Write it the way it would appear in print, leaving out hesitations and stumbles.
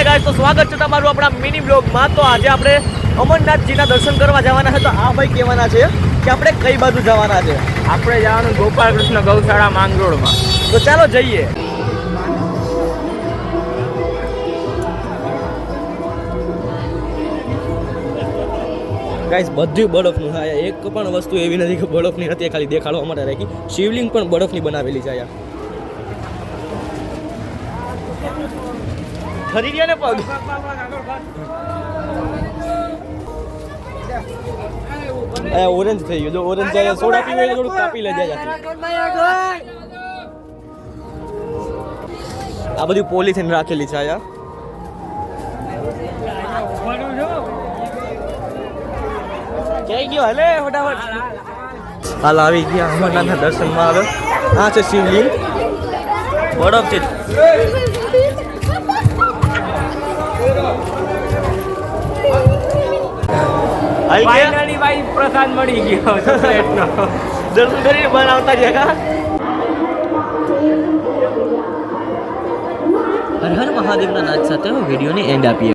Guys, તો સ્વાગત છે તમારું આપણા મિની બ્લોગમાં। તો આજે આપણે અમરનાથજીના દર્શન કરવા જવાના છે। તો આ ભાઈ કહેવાના છે કે આપણે કઈ બાજુ જવાના છે? આપણે જવાનું ગોપાલ કૃષ્ણ ગૌશાળા માંગરોળમાં। તો ચાલો જઈએ। ગાઈસ, બધું બરફનું છે। એક પણ વસ્તુ એવી નથી કે બરફની નથી, ખાલી દેખાડવા માટે રાખી। શિવલિંગ પણ બરફની બનાવેલી છે। ખરી ગયા ને પગ? ઓરેન્જ થઈ ગયો। જો ઓરેન્જ જાય સોડા પીવે થોડું કાપી લેજે। આ બધી પોલીથીન રાખેલી છે આયા। ક્યાં ગયો? હલે ફટાફટ હાલ આવી ગયા અમરનાથના દર્શનમાં। આવે આ છે શિવલિંગ, બરફ છે। ફાઇનલી ભાઈ પ્રસાદ મળી ગયો ચોકલેટનો। દર્શન કરીને બનાવતા ગયા। હર હર મહાદેવના નાદ સાથે વિડીયોની એન્ડ આપીએ।